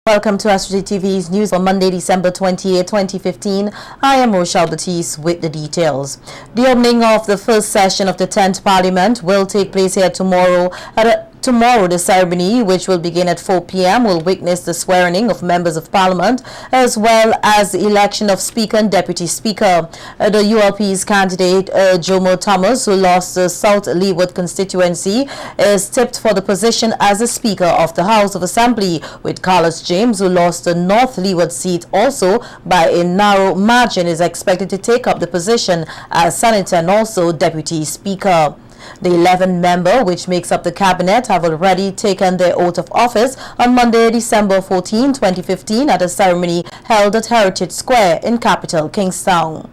Welcome to SVG-TV's news on Monday, December 28, 2015. I am Rochelle Batiste with the details. The opening of the first session of the 10th Parliament will take place here tomorrow. Tomorrow, the ceremony, which will begin at 4 p.m., will witness the swearing of members of Parliament as well as the election of Speaker and Deputy Speaker. The ULP's candidate, Jomo Thomas, who lost the South Leeward constituency, is tipped for the position as the Speaker of the House of Assembly, with Carlos James, who lost the North Leeward seat also by a narrow margin, is expected to take up the position as Senator and also Deputy Speaker. The 11 member, which makes up the cabinet, have already taken their oath of office on Monday, December 14, 2015, at a ceremony held at Heritage Square in capital Kingstown.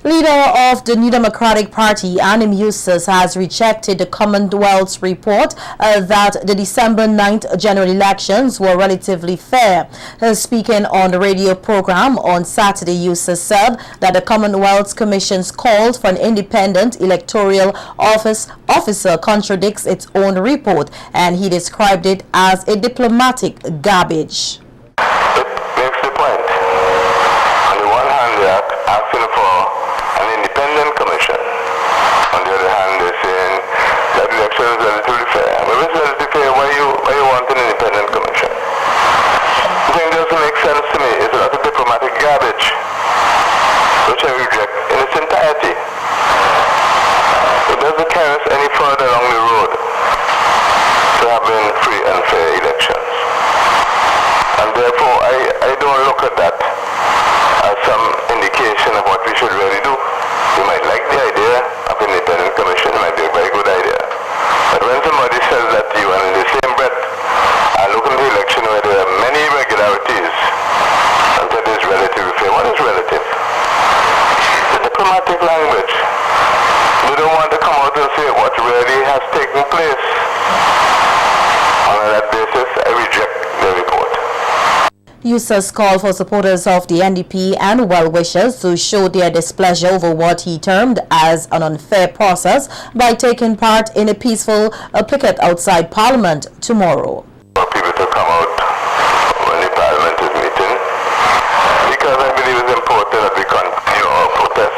Leader of the New Democratic Party, Anim Eustace, has rejected the Commonwealth's report that the December 9th general elections were relatively fair. Speaking on the radio program on Saturday, Eustace said that the Commonwealth's Commission's call for an independent electoral officer contradicts its own report, and he described it as a diplomatic garbage. It makes the point. On the one hand, they are asking for an independent commission. On the other hand, they're saying that the election is relatively fair. But if it's relatively fair, why you want an independent commission? The thing doesn't make sense to me. It's a lot of diplomatic garbage, which I reject in its entirety. It doesn't carry us any further along the road to having free and fair elections. And therefore, I don't look at that as some indication of what we should really do. You might like the idea of an independent commission, it might be a very good idea. But when somebody says that to you and in the same breath are looking at the election where there are many irregularities and that is relatively fair, what is relative? The diplomatic language. They don't want to come out and say what really has taken place. On that basis, I reject the report. Eustace called for supporters of the NDP and well-wishers to show their displeasure over what he termed as an unfair process by taking part in a peaceful picket outside Parliament tomorrow. For people to come out when the Parliament is meeting, because I believe it's important that we continue our protest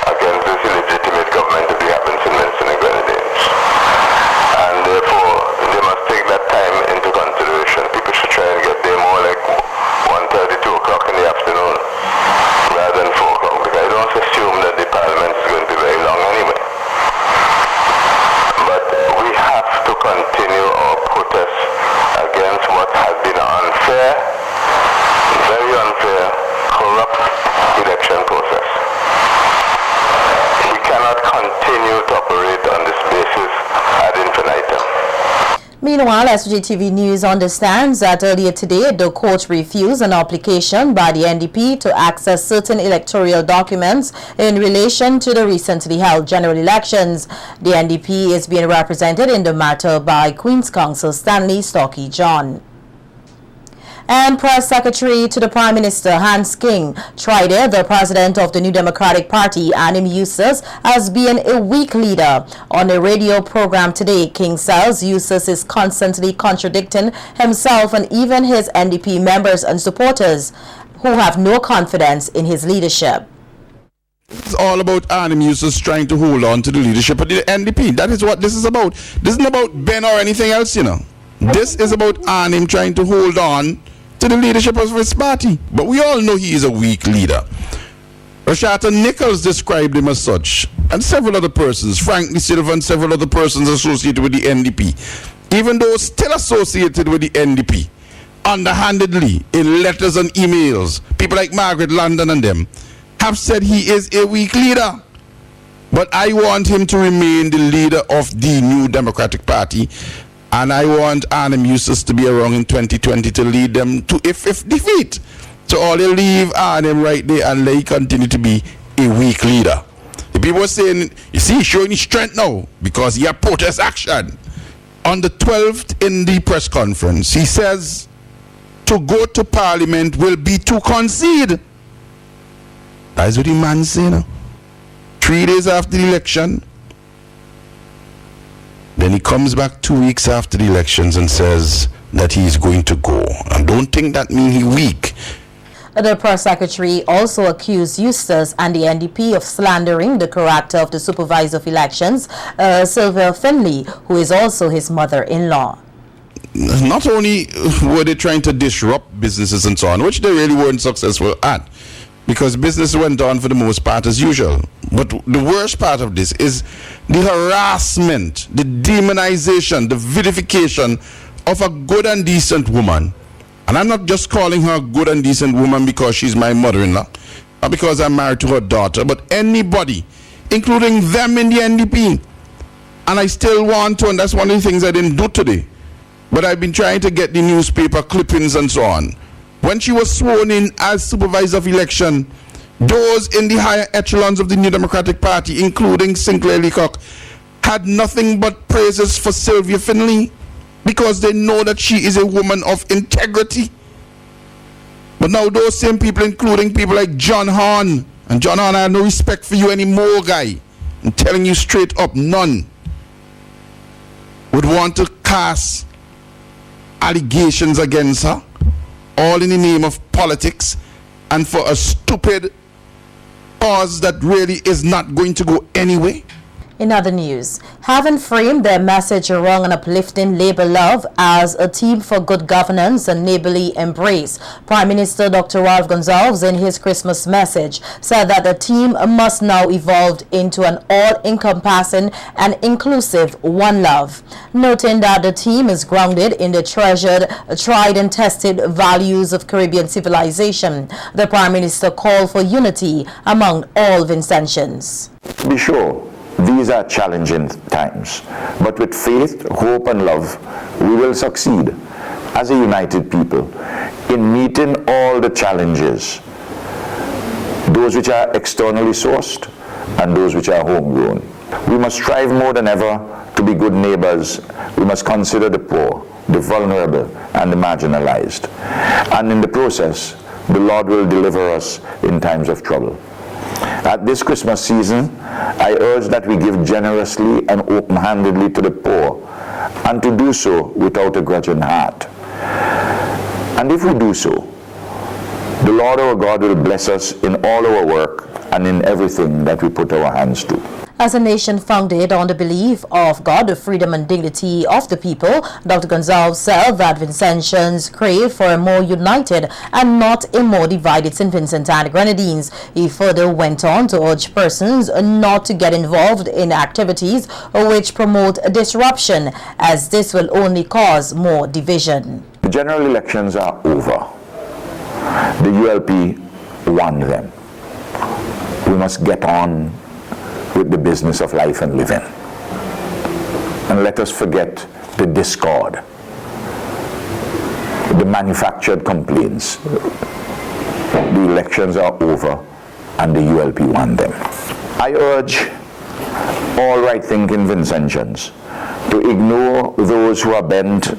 against this illegitimate government that we have in St. Vincent and Grenadines. And therefore, they must take that time into consideration. People should try and get there more like 1:30, 2 o'clock in the afternoon rather than 4 o'clock, because I don't assume that the Parliament is going to be very long anyway. But we have to continue our protest against what has been an unfair, very unfair, corrupt election process. We cannot continue to operate on this basis ad infinitum. Meanwhile, SVG-TV News understands that earlier today, the court refused an application by the NDP to access certain electoral documents in relation to the recently held general elections. The NDP is being represented in the matter by Queen's Counsel Stanley Stocky John. And Press Secretary to the Prime Minister, Hans King, tried the president of the New Democratic Party, Anim Eustace, as being a weak leader. On a radio program today, King says Eustace is constantly contradicting himself and even his NDP members and supporters who have no confidence in his leadership. It's all about Anim Eustace trying to hold on to the leadership of the NDP. That is what this is about. This isn't about Ben or anything else, you know. This is about Anim trying to hold on to the leadership of his party. But we all know he is a weak leader. Rashata Nichols described him as such, and several other persons, Frank Silva and several other persons associated with the NDP, even those still associated with the NDP, underhandedly in letters and emails, people like Margaret London and them, have said he is a weak leader. But I want him to remain the leader of the New Democratic Party. And I want Anim Eustace to be around in 2020 to lead them to if defeat. So all they leave Anim right there and let he continue to be a weak leader. The people were saying, you see, he's showing his strength now because he had protest action. On the 12th in the press conference, he says to go to Parliament will be to concede. That's what the man saying. 3 days after the election, Then he comes back 2 weeks after the elections and says, that he is going to go. And don't think that means he weak. The press secretary also accused Eustace and the NDP of slandering the character of the supervisor of elections, Sylvia Finley, who is also his mother-in-law. Not only were they trying to disrupt businesses and so on, which they really weren't successful at, because business went on for the most part as usual. But the worst part of this is the harassment, the demonization, the vilification of a good and decent woman. And I'm not just calling her a good and decent woman because she's my mother-in-law, or because I'm married to her daughter, but anybody, including them in the NDP. And I still want to, and that's one of the things I didn't do today, but I've been trying to get the newspaper clippings and so on. When she was sworn in as supervisor of election, those in the higher echelons of the New Democratic Party, including Sinclair Leacock, had nothing but praises for Sylvia Finley, because they know that she is a woman of integrity. But now those same people, including people like John Horn, and John Horn, I have no respect for you anymore, guy. I'm telling you straight up, none, would want to cast allegations against her, all in the name of politics, and for a stupid cause that really is not going to go anywhere. In other news, having framed their message around and uplifting Labour love as a team for good governance and neighbourly embrace, Prime Minister Dr. Ralph Gonsalves, in his Christmas message, said that the team must now evolve into an all-encompassing and inclusive one love. Noting that the team is grounded in the treasured, tried and tested values of Caribbean civilization, the Prime Minister called for unity among all Vincentians. Be sure, these are challenging times, but with faith, hope and love, we will succeed as a united people in meeting all the challenges, those which are externally sourced and those which are homegrown. We must strive more than ever to be good neighbors. We must consider the poor, the vulnerable and the marginalized. And in the process, the Lord will deliver us in times of trouble. At this Christmas season, I urge that we give generously and open-handedly to the poor, and to do so without a grudging heart. And if we do so, the Lord our God will bless us in all our work and in everything that we put our hands to. As a nation founded on the belief of God, the freedom and dignity of the people, Dr. Gonsalves said that Vincentians crave for a more united and not a more divided St. Vincent and the Grenadines. He further went on to urge persons not to get involved in activities which promote disruption, as this will only cause more division. The general elections are over. The ULP won them. We must get on with the business of life and living. And let us forget the discord, the manufactured complaints. The elections are over and the ULP won them. I urge all right-thinking Vincentians to ignore those who are bent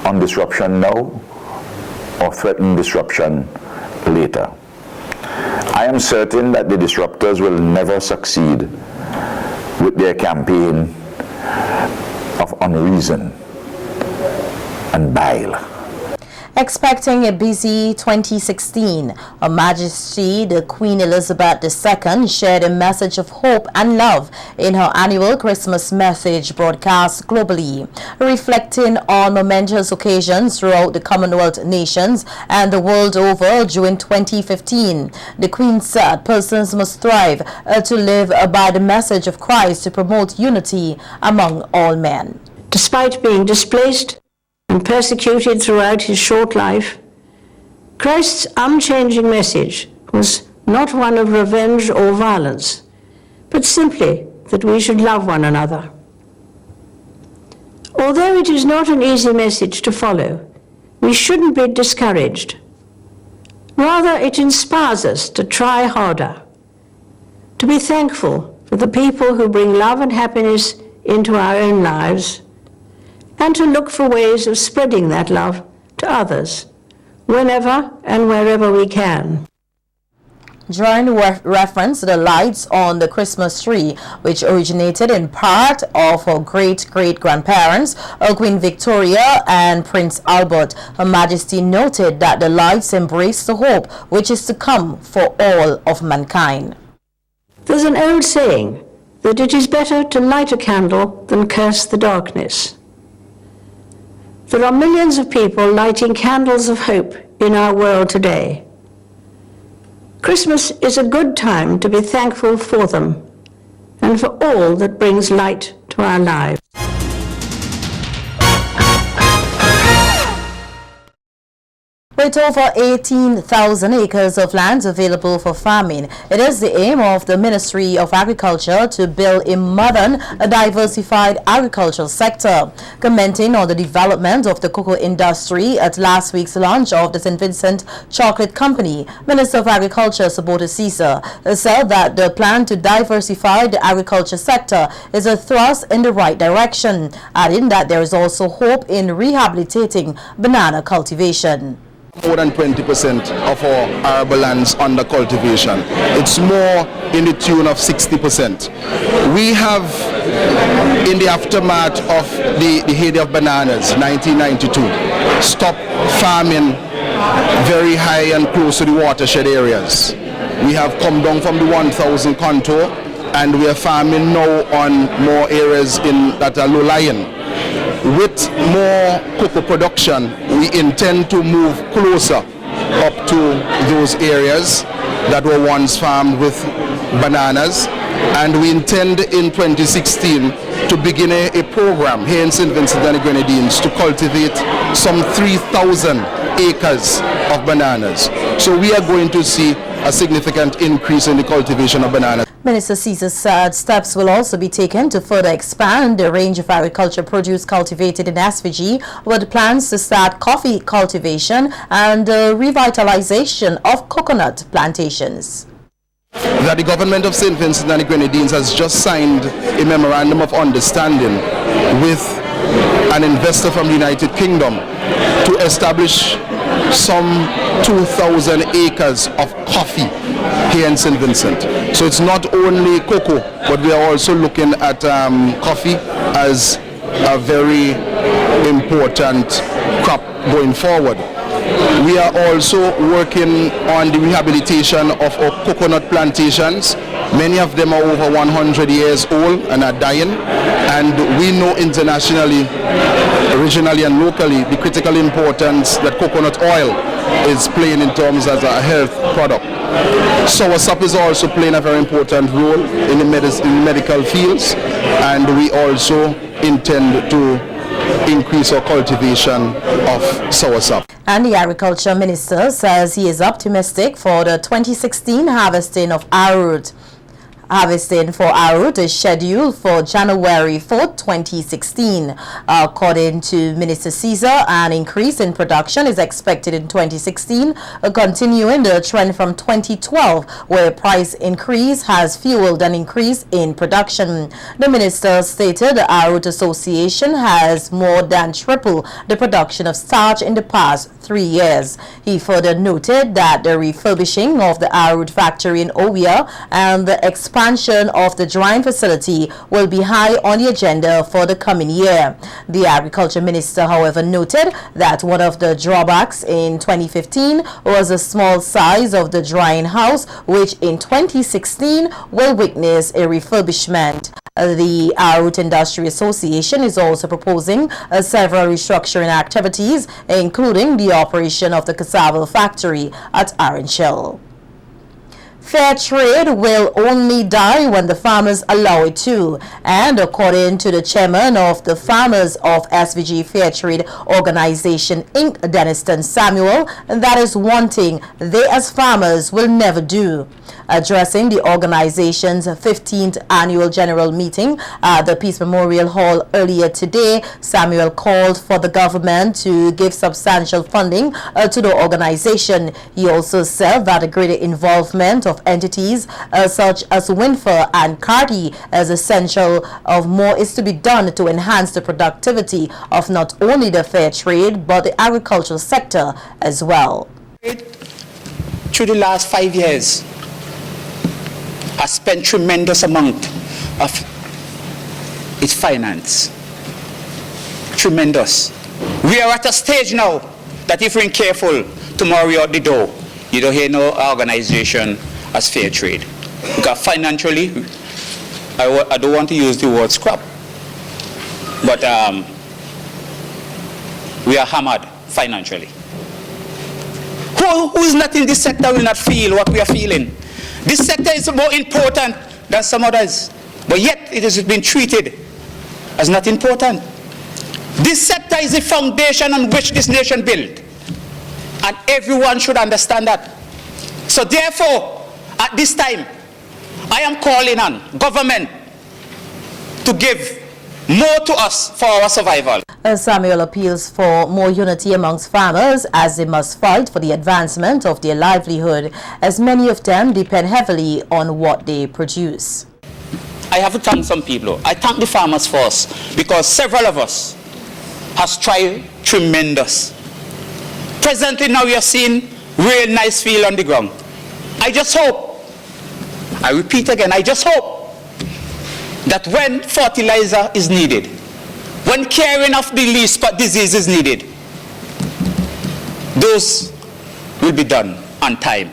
on disruption now or threaten disruption later. I am certain that the disruptors will never succeed with their campaign of unreason and bile. Expecting a busy 2016, Her Majesty the Queen Elizabeth II shared a message of hope and love in her annual Christmas message broadcast globally. Reflecting on momentous occasions throughout the Commonwealth nations and the world over during 2015, the Queen said persons must strive to live by the message of Christ to promote unity among all men. Despite being displaced and persecuted throughout his short life, Christ's unchanging message was not one of revenge or violence, but simply that we should love one another. Although it is not an easy message to follow, we shouldn't be discouraged. Rather, it inspires us to try harder, to be thankful for the people who bring love and happiness into our own lives, and to look for ways of spreading that love to others, whenever and wherever we can. drawing reference to the lights on the Christmas tree, which originated in part of her great-great-grandparents, Queen Victoria and Prince Albert. Her Majesty noted that the lights embrace the hope which is to come for all of mankind. There's an old saying that it is better to light a candle than curse the darkness. There are millions of people lighting candles of hope in our world today. Christmas is a good time to be thankful for them and for all that brings light to our lives. With over 18,000 acres of land available for farming, it is the aim of the Ministry of Agriculture to build a modern, diversified agricultural sector. Commenting on the development of the cocoa industry at last week's launch of the St. Vincent Chocolate Company, Minister of Agriculture Sabota Caesar said that the plan to diversify the agriculture sector is a thrust in the right direction, adding that there is also hope in rehabilitating banana cultivation. More than 20% of our arable lands under cultivation. It's more in the tune of 60%. We have, in the aftermath of the heyday of bananas, 1992, stopped farming very high and close to the watershed areas. We have come down from the 1,000 contour and we are farming now on more areas that are low-lying. With more cocoa production, we intend to move closer up to those areas that were once farmed with bananas, and we intend in 2016 to begin a program here in St. Vincent and the Grenadines to cultivate some 3,000 acres of bananas. So we are going to see a significant increase in the cultivation of bananas. Minister Caesar said steps will also be taken to further expand the range of agriculture produce cultivated in SVG, with plans to start coffee cultivation and revitalization of coconut plantations. That the government of St. Vincent and the Grenadines has just signed a memorandum of understanding with an investor from the United Kingdom to establish some 2,000 acres of coffee here in St. Vincent. So it's not only cocoa, but we are also looking at coffee as a very important crop going forward. We are also working on the rehabilitation of our coconut plantations. Many of them are over 100 years old and are dying, and we know internationally, regionally and locally, the critical importance that coconut oil is playing in terms as a health product. Soursop is also playing a very important role in the medical fields, and we also intend to increase our cultivation of soursop. And the Agriculture Minister says he is optimistic for the 2016 harvesting of arrowroot. Harvesting for arrowroot is scheduled for January 4, 2016. According to Minister Caesar, an increase in production is expected in 2016, continuing the trend from 2012, where price increase has fueled an increase in production. The minister stated the Arrowroot Association has more than tripled the production of starch in the past 3 years. He further noted that the refurbishing of the Arrowroot factory in Owia and the expansion of the drying facility will be high on the agenda for the coming year. The Agriculture Minister, however, noted that one of the drawbacks in 2015 was the small size of the drying house, which in 2016 will witness a refurbishment. The Arrowroot Industry Association is also proposing several restructuring activities, including the operation of the cassava factory at Orange Hill. Fair trade will only die when the farmers allow it to, and according to the chairman of the Farmers of SVG Fair Trade Organization Inc., Denniston Samuel, that is one thing they as farmers will never do. Addressing the organization's 15th annual general meeting at the Peace Memorial Hall earlier today, Samuel called for the government to give substantial funding to the organization. He also said that a greater involvement of entities such as WINFA and CARDI is essential. Of more is to be done to enhance the productivity of not only the fair trade but the agricultural sector as well. Through the last 5 years, has spent tremendous amount of its finance. Tremendous. We are at a stage now that if we're not careful, tomorrow you're out the door. You don't hear no organization as fair trade. Because financially, I don't want to use the word scrap, but we are hammered financially. Who is not in this sector will not feel what we are feeling. This sector is more important than some others, but yet it has been treated as not important. This sector is the foundation on which this nation built, and everyone should understand that. So therefore, at this time, I am calling on government to give more to us for our survival. Samuel appeals for more unity amongst farmers as they must fight for the advancement of their livelihood, as many of them depend heavily on what they produce. I have to thank some people. I thank the farmers first, because several of us has tried tremendous. Presently now we are seeing real nice field on the ground. I just hope, I repeat again, I just hope that when fertilizer is needed, when caring of the least disease is needed, those will be done on time.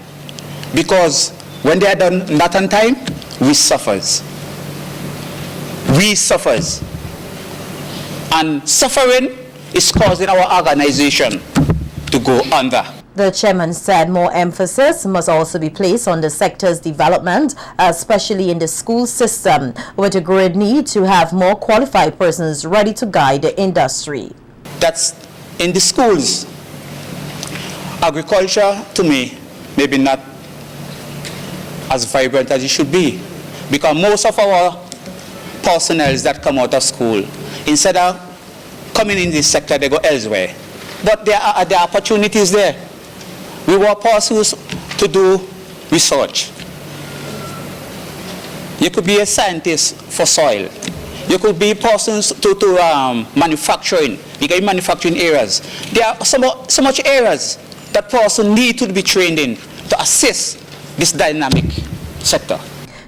Because when they are done not on time, we suffers. We suffers. And suffering is causing our organization to go under. The chairman said more emphasis must also be placed on the sector's development, especially in the school system, with a great need to have more qualified persons ready to guide the industry. That's in the schools. Agriculture, to me, maybe not as vibrant as it should be, because most of our personnel that come out of school, instead of coming in this sector, they go elsewhere. But there are opportunities there. We were persons to do research. You could be a scientist for soil. You could be persons to manufacturing. You get manufacturing areas. There are so much areas that person need to be trained in to assist this dynamic sector.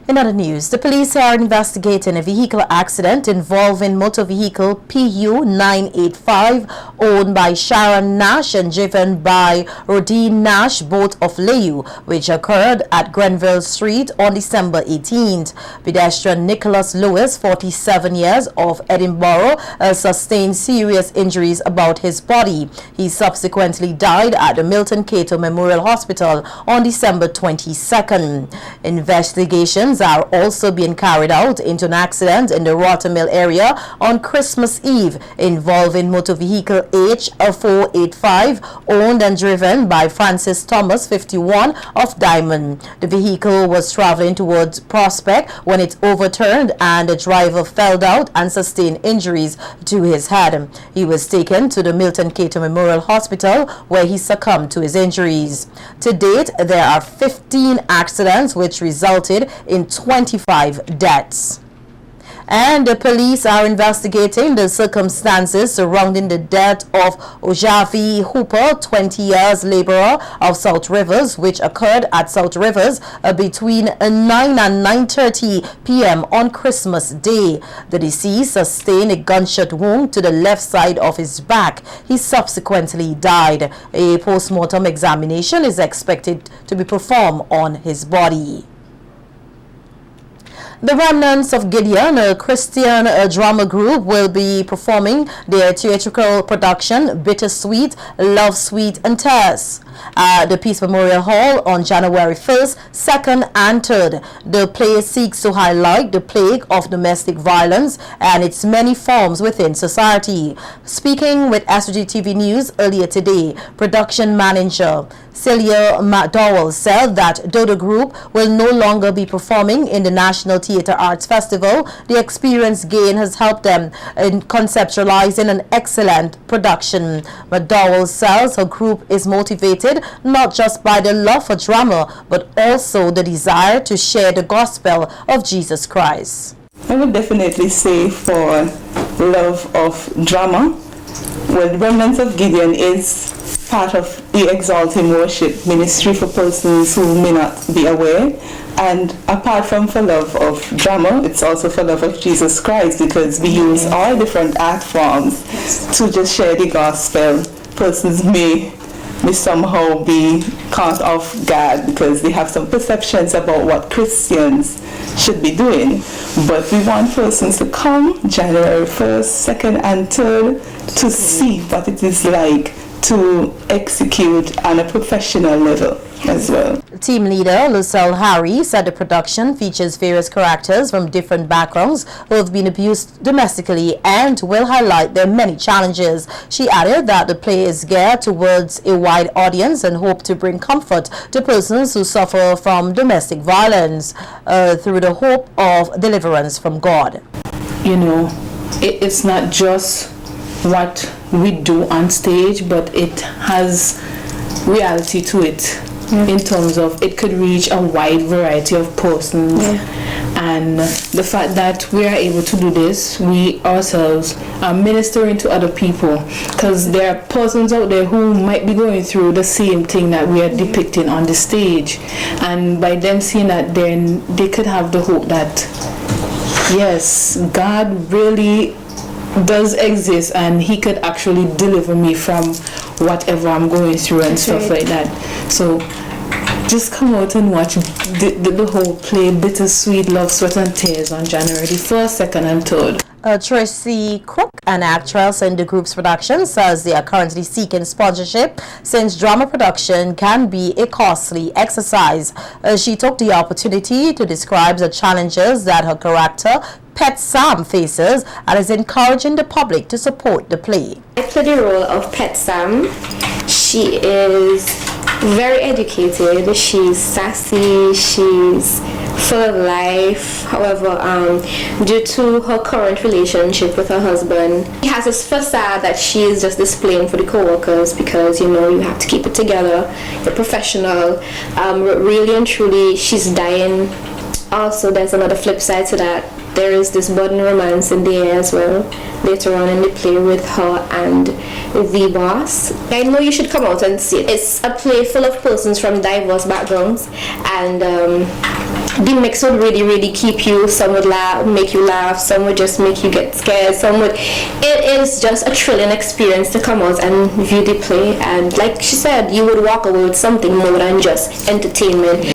In other news, the police are investigating a vehicle accident involving motor vehicle PU 985 owned by Sharon Nash and driven by Rodine Nash, both of Layu, which occurred at Grenville Street on December 18th. Pedestrian Nicholas Lewis, 47 years, of Edinburgh, sustained serious injuries about his body. He subsequently died at the Milton Cato Memorial Hospital on December 22nd. Investigations are also being carried out into an accident in the Rottermill area on Christmas Eve involving motor vehicle H485 owned and driven by Francis Thomas, 51, of Diamond. The vehicle was traveling towards Prospect when it overturned and the driver fell out and sustained injuries to his head. He was taken to the Milton Cato Memorial Hospital where he succumbed to his injuries. To date, there are 15 accidents which resulted in 25 deaths. And the police are investigating the circumstances surrounding the death of Ojavi Hooper, 20 years, laborer of South Rivers, which occurred at South Rivers between 9 and 9:30 p.m. on Christmas Day. The deceased sustained a gunshot wound to the left side of his back. He subsequently died. A post-mortem examination is expected to be performed on his body. The remnants of Gideon, a Christian drama group, will be performing their theatrical production Bittersweet, Love Sweet and Tears at the Peace Memorial Hall on January 1st, 2nd and 3rd. The play seeks to highlight the plague of domestic violence and its many forms within society. Speaking with SVG-TV News earlier today, production manager Celia McDowell said that though the group will no longer be performing in the National Theatre Arts Festival, the experience gained has helped them in conceptualizing an excellent production. McDowell says her group is motivated not just by the love for drama, but also the desire to share the gospel of Jesus Christ. I would definitely say for love of drama, well, the Remnants of Gideon is part of the Exalting Worship Ministry for persons who may not be aware. And apart from for love of drama, it's also for love of Jesus Christ, because we use all different art forms to just share the gospel. Persons may somehow be caught off guard because they have some perceptions about what Christians should be doing. But we want persons to come January 1st, 2nd, and 3rd to see what it is like to execute on a professional level as well. Team leader Lucille Harry said the production features various characters from different backgrounds who have been abused domestically and will highlight their many challenges. She added that the play is geared towards a wide audience and hope to bring comfort to persons who suffer from domestic violence through the hope of deliverance from God. You know, it's not just what we do on stage, but it has reality to it. In terms of it could reach a wide variety of persons, and the fact that we are able to do this, we ourselves are ministering to other people, because there are persons out there who might be going through the same thing that we are depicting on the stage, and by them seeing that, then they could have the hope that yes, God really does exist and he could actually deliver me from whatever I'm going through and stuff like that. So just come out and watch the whole play, Bittersweet Love, Sweat and Tears, on January 1st, 2nd and 3rd. Tracy Crook, an actress in the group's production, says they are currently seeking sponsorship since drama production can be a costly exercise. She took the opportunity to describe the challenges that her character Pet Sam faces and is encouraging the public to support the play. I play the role of Pet Sam. She is very educated, she's sassy, she's full of life. However, due to her current relationship with her husband, she has this facade that she is just displaying for the co-workers because, you know, you have to keep it together, you're professional. Really and truly, she's dying. Also, there's another flip side to that. There is this budding romance in the air as well, later on in the play with her and the boss. I know you should come out and see it. It's a play full of persons from diverse backgrounds, and the mix would really keep you. Some would make you laugh, some would just make you get scared, it is just a thrilling experience to come out and view the play, and like she said, you would walk away with something more than just entertainment.